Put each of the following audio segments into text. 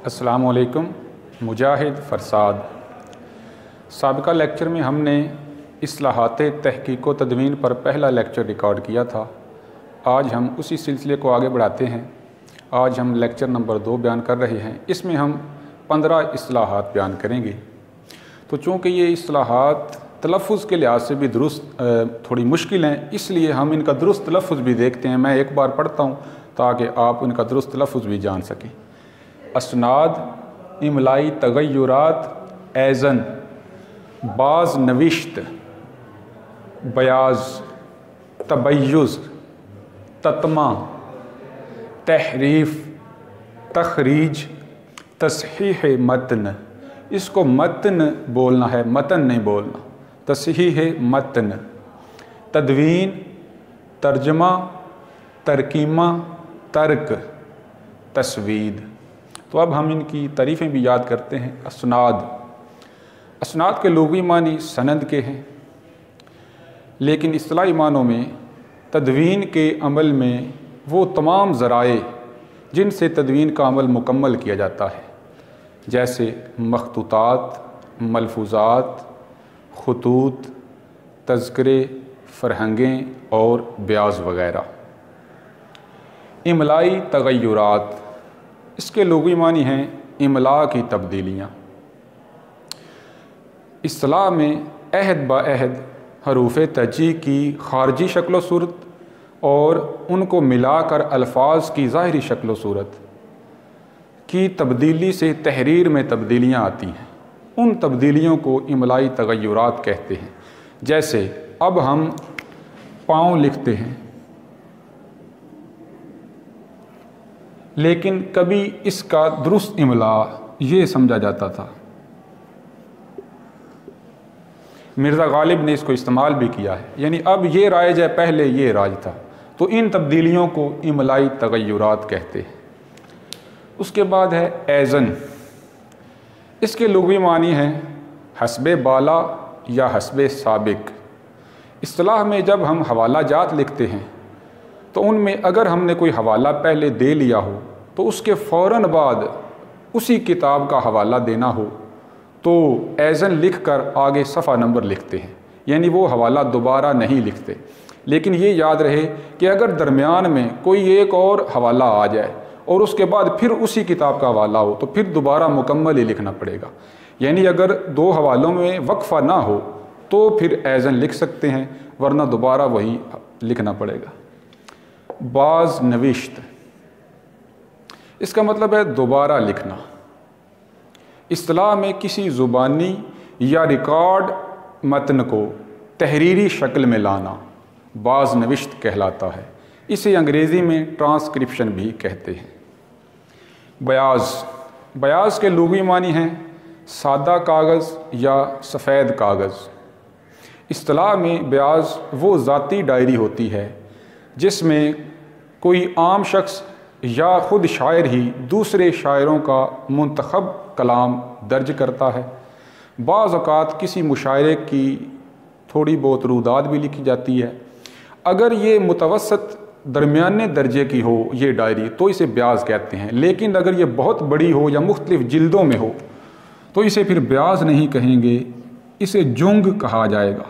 अस्सलामु अलैकुम। मुजाहिद फरसाद। साबिका लेक्चर में हमने इस्लाहात तहकीक व तदवीन पर पहला लेक्चर रिकॉर्ड किया था। आज हम उसी सिलसिले को आगे बढ़ाते हैं। आज हम लेक्चर नंबर 2 बयान कर रहे हैं। इसमें हम 15 इस्लाहात बयान करेंगे। तो चूँकि ये इस्लाहात तलफ़ुज़ के लिहाज से भी दुरुस्त थोड़ी मुश्किल हैं, इसलिए हम इनका दुरुस्त तलफ़ुज़ भी देखते हैं। मैं एक बार पढ़ता हूँ ताकि आप इनका दुरुस्त तलफ़ुज़ भी जान सकें। असनाद, इमलाई तगय्युरात, ऐज़न, बाज़ नविश्त, बयाज़, तबय्युज़, तत्मा, तहरीफ़, तखरीज, तस्हीह मतन। इसको मतन बोलना है, मतन नहीं बोलना। तस्हीह मतन, तदवीन, तर्जमा, तरकीमा, तर्क, तस्वीद। तो अब हम इनकी तारीफ़ें भी याद करते हैं। असनाद के लुग़वी मानी सनद के हैं, लेकिन इस्तिलाही मानों में तदवीन के अमल में वो तमाम ज़राए जिनसे तदवीन का अमल मुकम्मल किया जाता है, जैसे मखतूतात, मलफूज़ात, खुतूत, तज़किरे, फ़रहंगें और ब्याज़ वग़ैरह। इमलाई तगय्युरात, इसके लुग़वी मानी हैं इमला की तब्दीलियाँ। इस्तिलाह में अहद ब अहद हरूफ़ तजी की ख़ारजी शक्ल व सूरत और उनको मिलाकर अल्फाज की ज़ाहिरी शक्ल व सूरत की तब्दीली से तहरीर में तब्दीलियाँ आती हैं। उन तब्दीलियों को इमलाई तगय्युरात कहते हैं। जैसे अब हम पाँव लिखते हैं, लेकिन कभी इसका दुरुस्त इमला ये समझा जाता था। मिर्ज़ा गालिब ने इसको इस्तेमाल भी किया है, यानी अब ये राइज है, पहले ये राज था। तो इन तब्दीलियों को इमलाई तगय्युरात कहते हैं। उसके बाद है ऐज़न। इसके लुग़वी मानी हैं हस्बे बाला या हस्बे साबिक। इस्तिलाह में जब हम हवाला जात लिखते हैं तो उनमें अगर हमने कोई हवाला पहले दे लिया हो तो उसके फ़ौरन बाद उसी किताब का हवाला देना हो तो ऐज़न लिख कर आगे सफ़ा नंबर लिखते हैं, यानी वो हवाला दोबारा नहीं लिखते। लेकिन ये याद रहे कि अगर दरमियान में कोई एक और हवाला आ जाए और उसके बाद फिर उसी किताब का हवाला हो तो फिर दोबारा मुकम्मल ही लिखना पड़ेगा। यानी अगर 2 हवालों में वक्फ़ा ना हो तो फिर ऐज़न लिख सकते हैं, वरना दोबारा वही लिखना पड़ेगा। बाज़ नविश्त, इसका मतलब है दोबारा लिखना। इस्तिलाह में किसी ज़ुबानी या रिकॉर्ड मतन को तहरीरी शक्ल में लाना बाज़ नविश्त कहलाता है। इसे अंग्रेज़ी में ट्रांसक्रिप्शन भी कहते हैं। बयाज़ के लुग़वी मानी हैं सादा कागज़ या सफ़ेद कागज़। इस्तिलाह में बयाज़ वो ज़ाती डायरी होती है जिसमें कोई आम शख्स या ख़ुद शायर ही दूसरे शायरों का मुंतखब कलाम दर्ज करता है। बाज़ औक़ात किसी मुशायरे की थोड़ी बहुत रुदात भी लिखी जाती है। अगर ये मुतवसत दरमियाने दर्जे की हो ये डायरी तो इसे ब्याज़ कहते हैं, लेकिन अगर ये बहुत बड़ी हो या मुख्तलिफ़ जिल्दों में हो तो इसे फिर ब्याज़ नहीं कहेंगे, इसे जुंग कहा जाएगा।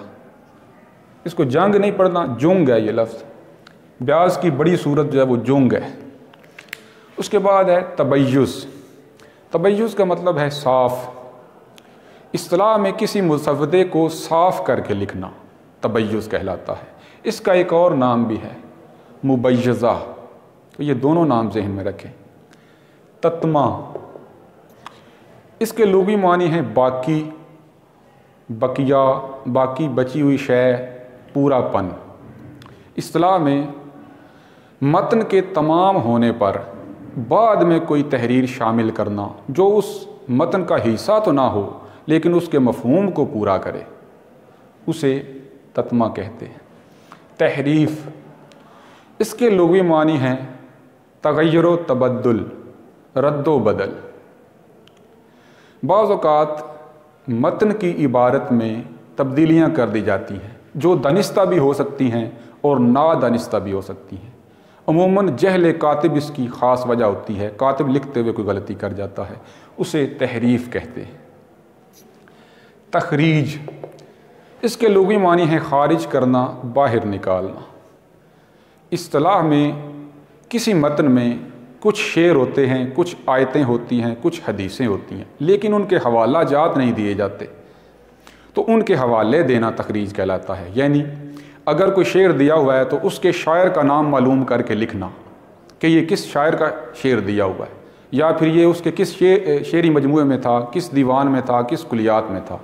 इसको जंग नहीं पढ़ना, जुंग है ये लफ्ज़। ब्याज़ की बड़ी सूरत जो है वो जुंग है। उसके बाद है तबय्युज़। तबय्युज़ का मतलब है साफ़। इस्तिलाह में किसी मुसव्वदे को साफ़ करके लिखना तबय्युज़ कहलाता है। इसका एक और नाम भी है मुबय्यज़ा। तो ये दोनों नाम ज़हन में रखें। तत्मा, इसके लुग़वी मानी हैं बाकी, बकिया, बाकी बची हुई शय, पूरापन। इस्तिलाह में मतन के तमाम होने पर बाद में कोई तहरीर शामिल करना जो उस मतन का हिस्सा तो ना हो लेकिन उसके मफ़हूम को पूरा करे, उसे तत्मा कहते हैं। तहरीफ़, इसके लुग़वी मानी हैं तग़य्युर व तबद्दुल, रद्दो बदल। बाज़ औक़ात मतन की इबारत में तब्दीलियाँ कर दी जाती हैं जो दानिस्ता भी हो सकती हैं और नादानिस्ता भी हो सकती हैं। عموماً جہل کاتب اس کی خاص وجہ ہوتی ہے، کاتب لکھتے ہوئے کوئی غلطی کر جاتا ہے، اسے تحریف کہتے ہیں۔ تخریج، اس کے لغوی معنی ہے خارج کرنا، باہر نکالنا۔ اصطلاح میں کسی متن میں کچھ شعر ہوتے ہیں، کچھ آیتیں ہوتی ہیں، کچھ حدیثیں ہوتی ہیں، لیکن ان کے حوالہ جات نہیں دیے جاتے، تو ان کے حوالے دینا تخریج کہلاتا ہے۔ یعنی اگر کوئی شعر دیا ہوا ہے تو اس کے شاعر کا نام معلوم کر کے لکھنا کہ یہ کس شاعر کا شعر دیا ہوا ہے، یا پھر یہ اس کے کس شعری مجموعے میں تھا، کس دیوان میں تھا، کس کلیات میں تھا۔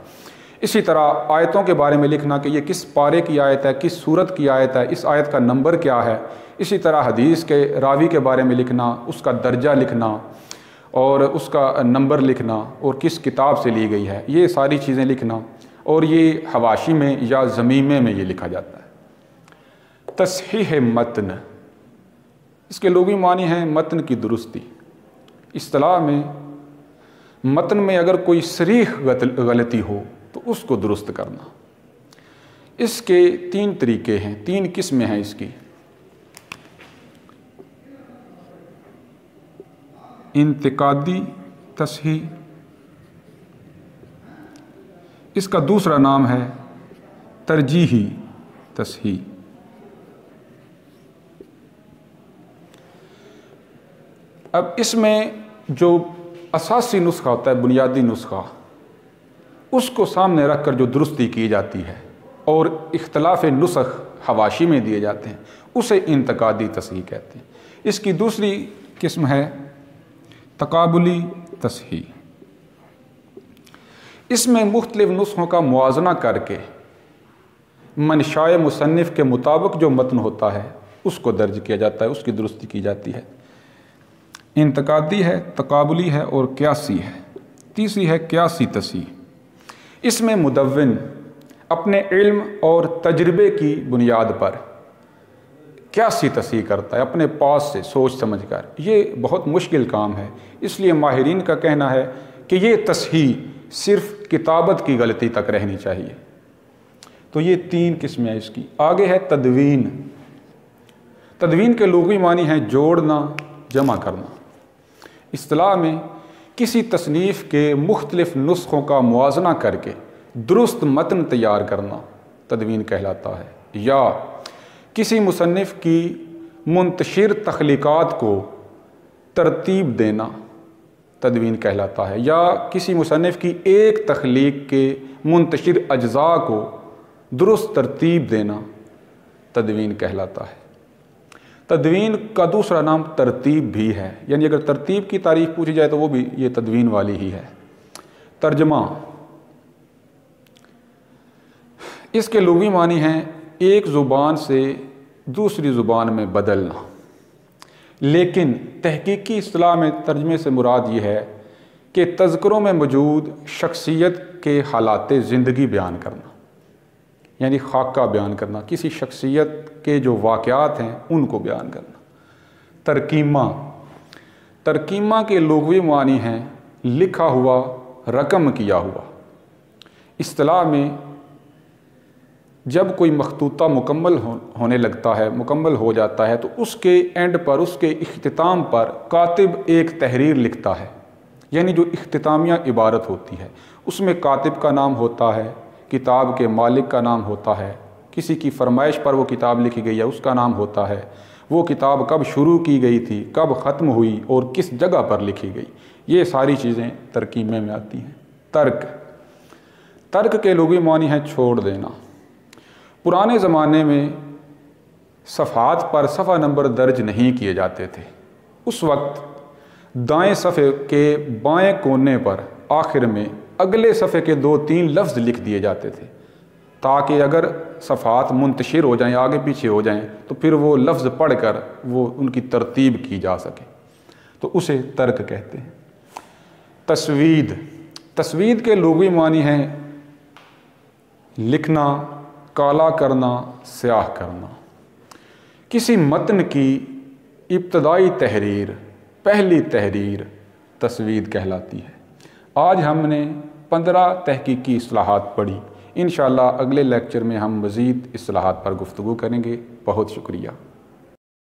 اسی طرح آیتوں کے بارے میں لکھنا کہ یہ کس پارے کی آیت ہے، کس سورت کی آیت ہے، اس آیت کا نمبر کیا ہے۔ اسی طرح حدیث کے راوی کے بارے میں لکھنا، اس کا درجہ لکھنا اور اس کا نمبر لکھنا اور کس کتاب سے لی گئی ہے، یہ ساری چیزیں لکھنا، اور یہ حواشی میں یا ضمیمے میں یہ لکھا جاتا ہے۔ تصحیح متن، اس کے لغوی معنی ہیں متن کی درستی۔ اصطلاح میں متن میں اگر کوئی صریح غلطی ہو تو اس کو درست کرنا۔ اس کے 3 طریقے ہیں، 3 قسمیں ہیں اس کی۔ انتقادی تصحیح، اس کا دوسرا نام ہے ترجیحی تصحیح۔ اب اس میں جو اساسی نسخہ ہوتا ہے، بنیادی نسخہ، اس کو سامنے رکھ کر جو درستی کی جاتی ہے اور اختلاف نسخ حواشی میں دیے جاتے ہیں، اسے انتقادی تصحیح کہتے ہیں۔ اس کی دوسری قسم ہے تقابلی تصحیح۔ اس میں مختلف نسخوں کا موازنہ کر کے منشاء مصنف کے مطابق جو متن ہوتا ہے اس کو درج کیا جاتا ہے، اس کی درستی کی جاتی ہے۔ انتقادی ہے، تقابلی ہے اور قیاسی ہے۔ تیسری ہے قیاسی تصحیح۔ اس میں مدون اپنے علم اور تجربے کی بنیاد پر قیاسی تصحیح کرتا ہے، اپنے پاس سے سوچ سمجھ کر۔ یہ بہت مشکل کام ہے، اس لیے ماہرین کا کہنا ہے کہ یہ تصحیح صرف کتابت کی غلطی تک رہنی چاہیے۔ تو یہ 3 قسمیں ہیں اس کی۔ آگے ہے تدوین۔ تدوین کے لغوی معنی ہیں جوڑنا، جمع کرنا۔ اصطلاح میں کسی تصنیف کے مختلف نسخوں کا موازنہ کر کے درست متن تیار کرنا تدوین کہلاتا ہے، یا کسی مصنف کی منتشر تخلیقات کو ترتیب دینا تدوین کہلاتا ہے، یا کسی مصنف کی ایک تخلیق کے منتشر اجزاء کو درست ترتیب دینا تدوین کہلاتا ہے۔ تدوین کا دوسرا نام ترتیب بھی ہے، یعنی اگر ترتیب کی تعریف پوچھی جائے تو وہ بھی یہ تدوین والی ہی ہے۔ ترجمہ، اس کے لغوی معنی ہیں ایک زبان سے دوسری زبان میں بدلنا، لیکن تحقیقی اصطلاح میں ترجمے سے مراد یہ ہے کہ تذکروں میں موجود شخصیت کے حالات زندگی بیان کرنا، یعنی خاکہ بیان کرنا، کسی شخصیت کے جو واقعات ہیں ان کو بیان کرنا۔ ترکیمہ، ترکیمہ کے لغوی معنی ہیں لکھا ہوا، رقم کیا ہوا۔ اصطلاح میں جب کوئی مخطوطہ مکمل ہونے لگتا ہے، مکمل ہو جاتا ہے، تو اس کے اینڈ پر، اس کے اختتام پر کاتب ایک تحریر لکھتا ہے، یعنی جو اختتامیہ عبارت ہوتی ہے اس میں کاتب کا نام ہوتا ہے، کتاب کے مالک کا نام ہوتا ہے، کسی کی فرمائش پر وہ کتاب لکھی گئی ہے اس کا نام ہوتا ہے، وہ کتاب کب شروع کی گئی تھی، کب ختم ہوئی اور کس جگہ پر لکھی گئی، یہ ساری چیزیں ترکیمے میں آتی ہیں۔ ترک، ترک کے لغوی معنی ہے چھوڑ دینا۔ پرانے زمانے میں صفحات پر صفحہ نمبر درج نہیں کیے جاتے تھے، اس وقت دائیں صفحے کے بائیں کونے پر آخر میں اگلے صفحے کے 2-3 لفظ لکھ دیے جاتے تھے، تاکہ اگر صفحات منتشر ہو جائیں، آگے پیچھے ہو جائیں، تو پھر وہ لفظ پڑھ کر وہ ان کی ترتیب کی جا سکے، تو اسے ترک کہتے ہیں۔ تسوید، تسوید کے لغوی معنی ہیں لکھنا، کالا کرنا، سیاہ کرنا۔ کسی متن کی ابتدائی تحریر، پہلی تحریر تسوید کہلاتی ہے۔ آج ہم نے 15 تحقیقی اصطلاحات پڑھی، انشاءاللہ اگلے لیکچر میں ہم مزید اصطلاحات پر گفتگو کریں گے۔ بہت شکریہ۔